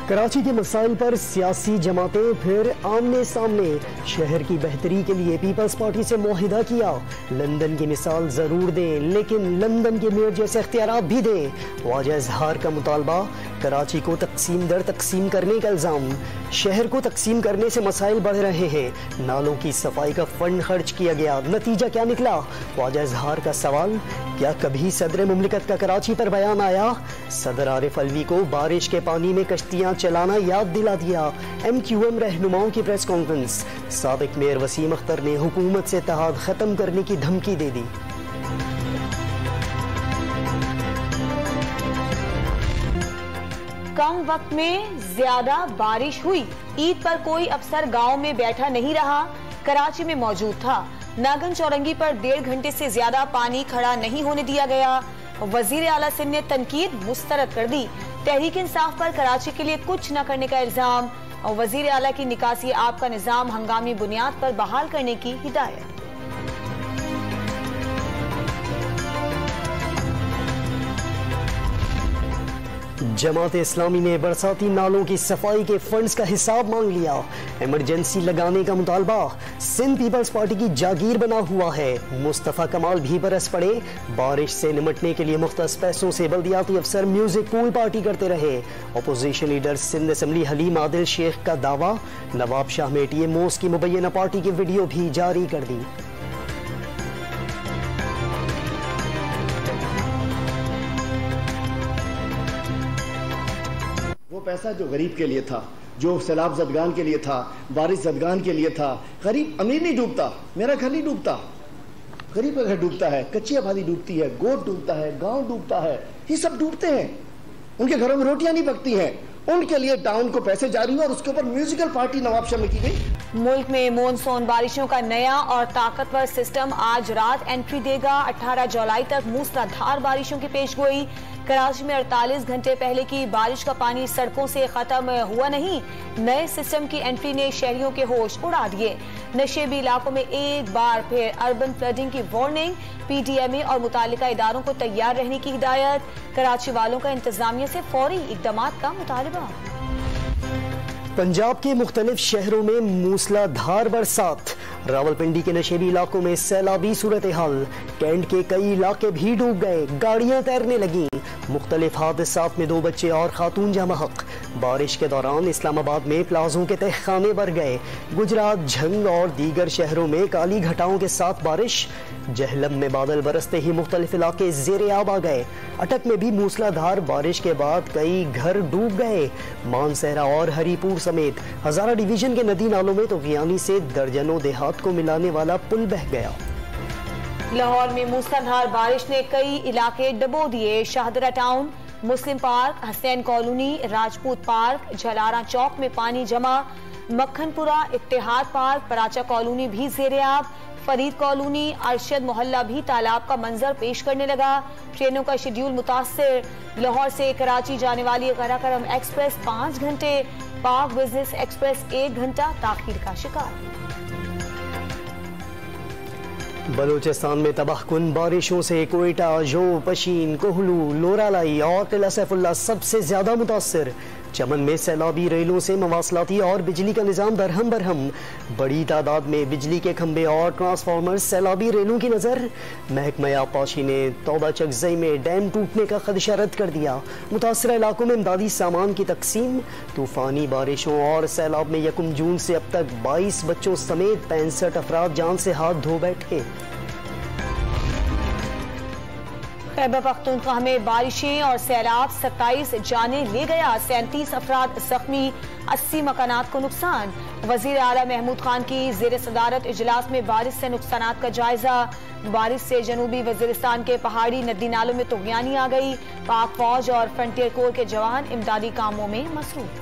कराची के मसाइल पर सियासी जमातें फिर आमने सामने। शहर की बेहतरी के लिए पीपल्स पार्टी से मुआहिदा किया। लंदन की मिसाल जरूर दें, लेकिन लंदन के मेयर जैसे इख्तियारात भी दें। वाजा इजहार का मुतालबा। कराची को तकसीम दर तकसीम करने का इल्जाम। शहर को तकसीम करने से मसाइल बढ़ रहे हैं। नालों की सफाई का फंड खर्च किया गया, नतीजा क्या निकला? वाजा इजहार का सवाल। क्या कभी सदर मुमलिकत का कराची पर बयान आया? सदर आरिफ अलवी को बारिश के पानी में कश्तियां चलाना याद दिला दिया। MQM रहनुमाओं की प्रेस कॉन्फ्रेंस। साबिक मेयर वसीम अख्तर ने हुकूमत से इत्तेहाद खत्म करने की धमकी दे दी। कम वक्त में ज्यादा बारिश हुई। ईद पर कोई अफसर गांव में बैठा नहीं रहा, कराची में मौजूद था। नागन चौरंगी पर 1.5 घंटे से ज्यादा पानी खड़ा नहीं होने दिया गया। वजीर आला सिंध ने तनकीद मुस्तरद कर दी। तहरीक इंसाफ पर कराची के लिए कुछ न करने का इल्जाम और वजीर आला की निकासी आब का निजाम हंगामी बुनियाद पर बहाल करने की हिदायत। जमात इस्लामी ने बरसाती नालों की सफाई के फंड्स का हिसाब मांग लिया। इमरजेंसी लगाने का मुतालबा। सिंध पीपल्स पार्टी की जागीर बना हुआ है। मुस्तफा कमाल भी बरस पड़े। बारिश से निमटने के लिए मुख्तस पैसों से बल्दियाती अफसर म्यूजिक पूल पार्टी करते रहे। Opposition leader Sindh assembly Haleem Adil Shaikh का दावा। नवाब शाह मेटिए मोस की मुबैना पार्टी की वीडियो भी जारी कर दी। पैसा जो गरीब के लिए था, जो सैलाब जदगान के लिए था, बारिश जदगान के लिए था। गरीब अमीर नहीं डूबता, मेरा घर नहीं डूबता, गरीब का घर डूबता है, कच्ची आबादी डूबती है, गोद डूबता है, गांव डूबता है, ये सब डूबते हैं। उनके घरों में रोटियां नहीं पकती हैं। उनके लिए टाउन को पैसे जारी हुए और उसके ऊपर म्यूजिकल पार्टी नवाब शाह में की गई। मुल्क में मॉनसून बारिशों का नया और ताकतवर सिस्टम आज रात एंट्री देगा। 18 जुलाई तक मूसलाधार बारिशों की पेशगोई। कराची में 48 घंटे पहले की बारिश का पानी सड़कों से खत्म हुआ नहीं। नए सिस्टम की एंट्री ने शहरियों के होश उड़ा दिए। नशेबी इलाकों में एक बार फिर अर्बन फ्लडिंग की वार्निंग। PDMA और मुतालिका इदारों को तैयार रहने की हिदायत। कराची वालों का इंतजामिया से फौरी इक़दामात का मुतालबा। पंजाब के मुख्तलिफ शहरों में मूसलाधार बरसात। रावलपिंडी के नशेबी इलाकों में सैलाबी सूरत हाल। कैंट के कई इलाके भी डूब गए, गाड़ियां तैरने लगी। मुख्तलिफ हादसात में 2 बच्चे और खातून जमहक। बारिश के दौरान इस्लामाबाद में प्लाजों के तहखाने भर गए। गुजरात, झंग और दीगर शहरों में काली घटाओं के साथ बारिश। जहलम में बादल बरसते ही मुख्तलिफ इलाके ज़ेरे आब आ गए। अटक में भी मूसलाधार बारिश के बाद कई घर डूब गए। मानसहरा और हरीपुर समेत हजारा डिवीजन के नदी नालों में तूफानी से दर्जनों देहात को मिलाने वाला पुल बह गया। लाहौर में मूसलाधार बारिश ने कई इलाके डबो दिए। Shahdara town, Muslim park, Hussain colony, Rajput park, Jalara chowk में पानी जमा। मक्खनपुरा, इत्तेहाद पार्क, पराचा कॉलोनी भी ज़ेरे आब। फरीद कॉलोनी, अरशद मोहल्ला भी तालाब का मंजर पेश करने लगा। ट्रेनों का शेड्यूल मुतासिर। लाहौर से कराची जाने वाली कराकरम एक्सप्रेस 5 घंटे, पाक बिजनेस एक्सप्रेस 1 घंटा ताखीर का शिकार। बलूचिस्तान में तबाहकुन बारिशों से कोयटा, जो, पशीन, कोहलू, लोरालाई और किला सैफुल्ला सबसे ज्यादा मुतासिर। चमन में सैलाबी रेलों से मवासलाती और बिजली का निजाम दरहम बरहम। बड़ी तादाद में बिजली के खंभे और ट्रांसफार्मर सैलाबी रेलों की नजर। महकमा आबपाशी ने तौबा चकजई में डैम टूटने का खदशा रद्द कर दिया। मुतासरा इलाकों में इमदादी सामान की तकसीम। तूफानी बारिशों और सैलाब में 1 जून से अब तक 22 बच्चों समेत 65 अफराद जान से हाथ धो बैठे। खैबर पख्तूनख्वा में बारिशें और सैलाब 27 जाने ले गया। 37 अफराद जख्मी, 80 मकानात को नुकसान। वजीर आला महमूद खान की ज़ेर सदारत इजलास में बारिश से नुकसानात का जायजा। बारिश से जनूबी वजीरिस्तान के पहाड़ी नदी नालों में तुगयानी आ गई। पाक फौज और फ्रंटियर कोर के जवान इमदादी कामों में मसरूफ।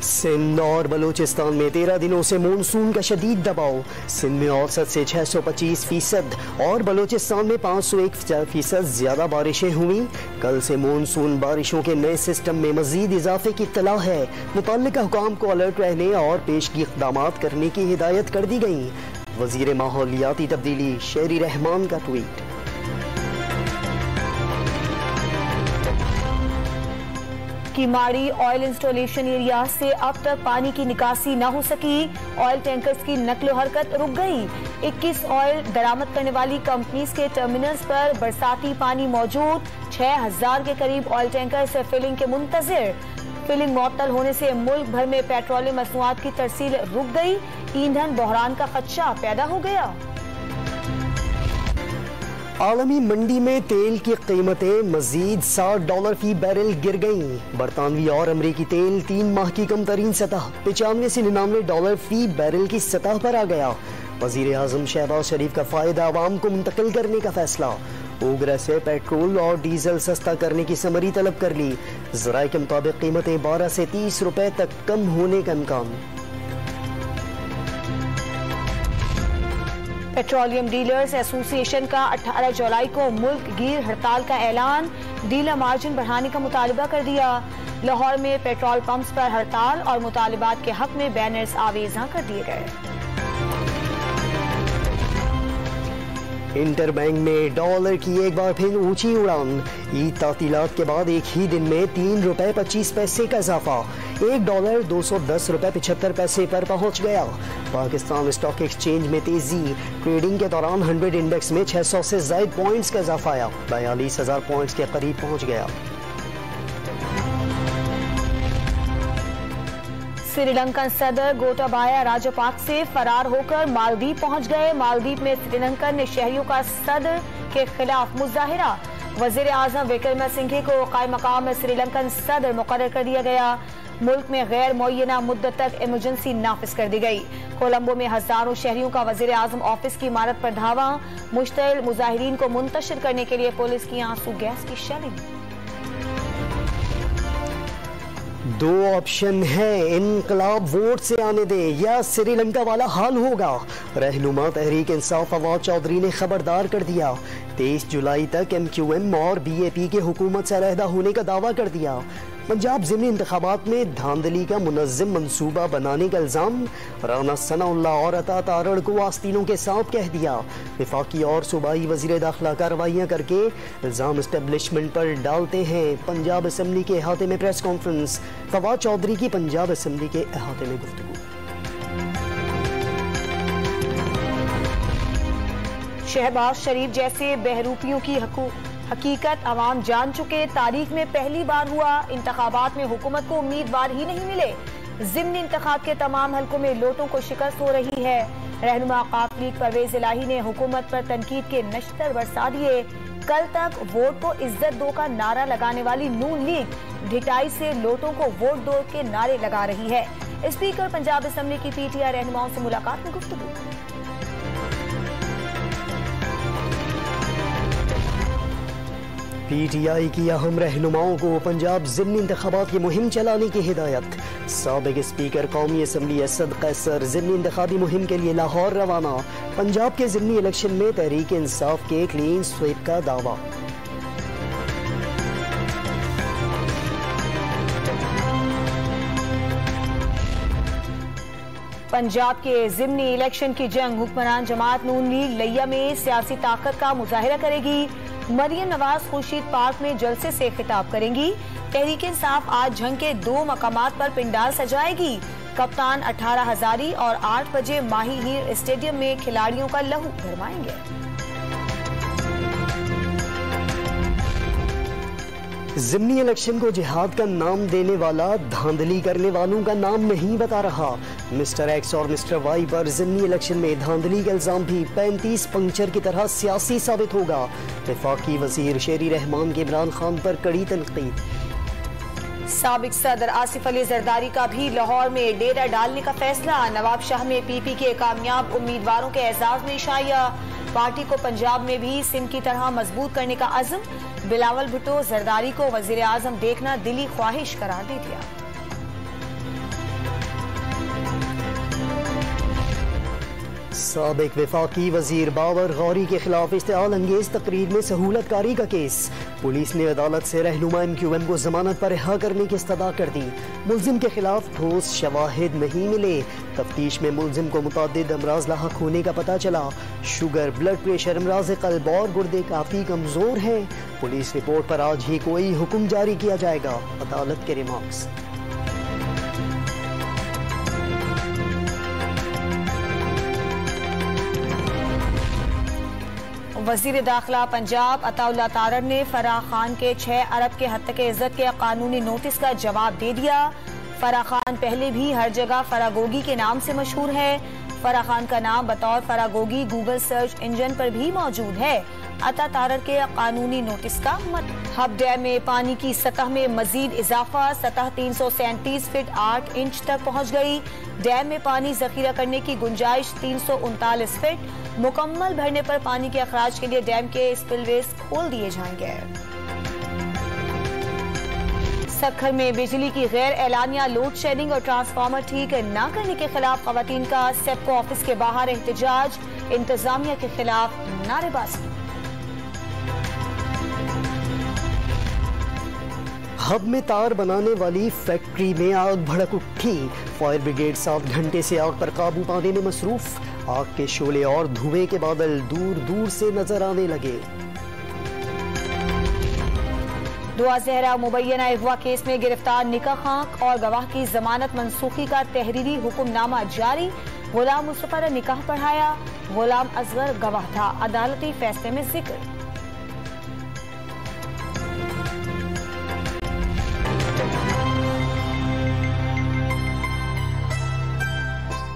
सिंध और बलूचिस्तान में 13 दिनों से मानसून का शदीद दबाव। सिंध में औसत से 625% और बलूचिस्तान में 501% ज्यादा बारिशें हुई। कल से मानसून बारिशों के नए सिस्टम में मजीद इजाफे की इत्तला है। मुतल्लिका हुकाम को अलर्ट रहने और पेशगी इक़दामात करने की हिदायत कर दी गई। वजीर माहौलियाती तब्दीली शेरी रहमान का ट्वीट। कीमाड़ी ऑयल इंस्टॉलेशन एरिया से अब तक पानी की निकासी न हो सकी। ऑयल टैंकर्स की नकलो हरकत रुक गई। 21 ऑयल दरामद करने वाली कंपनीज के टर्मिनल्स पर बरसाती पानी मौजूद। 6000 के करीब ऑयल टैंकर से फिलिंग के मुंतजिर। फिलिंग मुअत्तल होने से मुल्क भर में पेट्रोलियम मसनूआत की तरसील रुक गई। ईंधन बहरान का खदशा पैदा हो गया। आलमी मंडी में तेल की कीमतें मजीद $60 फी बैरल गिर गईं। बरतानवी और अमरीकी तेल 3 माह की कम तरीन सतह $95 से $99 फी बैरल की सतह पर आ गया। वजीर आजम शहबाज शरीफ का फायदा आवाम को मुंतकिल करने का फैसला। ओगरा से पेट्रोल और डीजल सस्ता करने की समरी तलब कर ली। जराए के मुताबिक कीमतें 12 से 30 रुपए तक कम होने का इम्कान। पेट्रोलियम डीलर्स एसोसिएशन का 18 जुलाई को मुल्क गिर हड़ताल का ऐलान। डीलर मार्जिन बढ़ाने का मुतालबा कर दिया। लाहौर में पेट्रोल पंप्स पर हड़ताल और मुतालिबात के हक में बैनर्स आवेजा कर दिए गए। इंटरबैंक में डॉलर की एक बार फिर ऊंची उड़ान। ईद तातीलात के बाद एक ही दिन में $3.25 का इजाफा। $1 $210.75 पर पहुंच गया। पाकिस्तान स्टॉक एक्सचेंज में तेजी। ट्रेडिंग के दौरान 100 इंडेक्स में 600 से ज्यादा पॉइंट्स का इजाफा आया। 42,000 पॉइंट्स के करीब पहुंच गया। श्रीलंकन सदर गोटाबाया राजपक्ष से फरार होकर मालदीव पहुंच गए। मालदीव में श्रीलंकन शहरियों का सदर के खिलाफ मुजाहिरा। वजीर आजम विक्रमसिंघे को कायम मकाम में श्रीलंकन सदर मुकर्रर कर दिया गया। मुल्क में गैर मुअय्यना मुद्दत तक इमरजेंसी नाफिज कर दी गई। कोलंबो में हजारों शहरियों का वजीर आजम ऑफिस की इमारत पर धावा। मुश्तइल मुजाहिरीन को मुंतशिर करने के लिए पुलिस की आंसू गैस की शेलिंग। 2 ऑप्शन है, इनकलाब वोट से आने दे या श्रीलंका वाला हाल होगा। रहनुमा तहरीक इंसाफ फवाद चौधरी ने खबरदार कर दिया। 23 जुलाई तक MQM और BAP के हुकूमत से अलहदा होने का दावा कर दिया। पंजाब ज़िमनी इंतखाबात में धांधली का मुनज़्ज़म मंसूबा बनाने का इल्ज़ाम। राना सनाउल्लाह और अता तारड़ को आस्तीनों के सांप कह दिया। वफाकी और सूबाई वज़ीर दाखिला कार्रवाइयाँ करके इल्ज़ाम एस्टेब्लिशमेंट पर डालते हैं। पंजाब असम्बली के अहाते में प्रेस कॉन्फ्रेंस। फवाद चौधरी की पंजाब असम्बली के अहाते में गुफ्तगू। शहबाज शरीफ जैसे बहरूपियों की हकीकत अवाम जान चुके। तारीख में पहली बार हुआ इंतखाबात में हुकूमत को उम्मीदवार ही नहीं मिले। ज़िमनी इंतखाब के तमाम हलकों में लोटों को शिकस्त हो रही है। रहनुमा आकाफ लीग परवेज इलाही ने हुकूमत पर तनकीद के नश्तर बरसा दिए। कल तक वोट को इज्जत दो का नारा लगाने वाली नून लीग ढिटाई से लोटों को वोट दो के नारे लगा रही है। स्पीकर पंजाब असम्बली की PTI रहनुमाओं से मुलाकात में गुफ्तगू। PTI की अहम रहनुमाओं को पंजाब ज़िमनी इंतखाबात की मुहिम चलाने की हिदायत। साबिक स्पीकर कौमी असम्बली असद कैसर ज़िमनी इंतखाबी मुहिम के लिए लाहौर रवाना। पंजाब के ज़िमनी इलेक्शन में तहरीक इंसाफ के क्लीन स्वीप का दावा। पंजाब के ज़िमनी इलेक्शन की जंग हुक्मरान जमात नून लीग लिया में सियासी ताकत का मुजाहिरा करेगी। मरियम नवाज खुर्शीद पार्क में जलसे से खिताब करेंगी। तहरीक इंसाफ आज जंग के 2 मकामात पर पिंडाल सजाएगी। कप्तान 18 हजारी और 8 बजे माही हीर स्टेडियम में खिलाड़ियों का लहू भरमाएंगे। ज़िमनी इलेक्शन को जिहाद का नाम देने वाला धांधली करने वालों का नाम नहीं बता रहा। मिस्टर एक्स और मिस्टर वाई पर ज़िमनी इलेक्शन में धांधली का इल्जाम भी 35 पंक्चर की तरह सियासी साबित होगा। वफाकी वजीर शेरी रहमान के इमरान खान पर कड़ी तनकीद। साबिक सदर आसिफ अली जरदारी का भी लाहौर में डेरा डालने का फैसला। नवाब शाह में PP के कामयाब उम्मीदवारों के एजाज में शाया। पार्टी को पंजाब में भी सिंध की तरह मजबूत करने का अज़्म। बिलावल भुट्टो जरदारी को वजीर आजम देखना दिली ख्वाहिश करार दे दिया। साबिक वफाकी वजीर बाबर गौरी के खिलाफ इश्तिआल अंगेज तकरीर में सहूलत कारी का केस। पुलिस ने अदालत से रहनुमा MQM को जमानत पर रिहा करने की इस्तदा कर दी। मुल्जिम के खिलाफ ठोस शवाहिद नहीं मिले। तफ्तीश में मुल्जिम को मुतअद्दिद अमराज लाहक होने का पता चला। शुगर, ब्लड प्रेशर, अमराज कल्ब और गुर्दे काफ़ी कमज़ोर हैं। पुलिस रिपोर्ट पर आज ही कोई हुक्म जारी किया जाएगा। अदालत के रिमार्क्स। वज़ीर दाखिला पंजाब अताउल्लाह तारड़ ने फराह खान के 6 अरब के हत्या के इज्जत के कानूनी नोटिस का जवाब दे दिया। फराह खान पहले भी हर जगह फरागोगी के नाम से मशहूर है। फराह खान का नाम बतौर फरागोगी गूगल सर्च इंजन पर भी मौजूद है। अता तारड़ के कानूनी नोटिस का हब डैम में पानी की सतह में मजीद इजाफा। सतह 337 फीट 8 इंच तक पहुंच गई। डैम में पानी जखीरा करने की गुंजाइश 339 फीट। मुकम्मल भरने पर पानी के अखराज के लिए डैम के स्पिलवेज खोल दिए जाएंगे। सक्खर में बिजली की गैर एलानिया लोड शेडिंग और ट्रांसफार्मर ठीक न करने के खिलाफ खवातीन का सेप्को ऑफिस के बाहर एहतजाज। इंतजामिया के खिलाफ नारेबाजी। हब में तार बनाने वाली फैक्ट्री में आग भड़क उठी। फायर ब्रिगेड 7 घंटे से आग पर काबू पाने में मसरूफ। आग के शोले और धुएं के बादल दूर दूर से नजर आने लगे। दुआ जहरा मुबैना अगवा केस में गिरफ्तार निका खां और गवाह की जमानत मनसूखी का तहरीरी हुक्मनामा जारी। गुलाम मुस्तफा ने निकाह पढ़ाया। गुलाम असगर गवाह था। अदालती फैसले में जिक्र।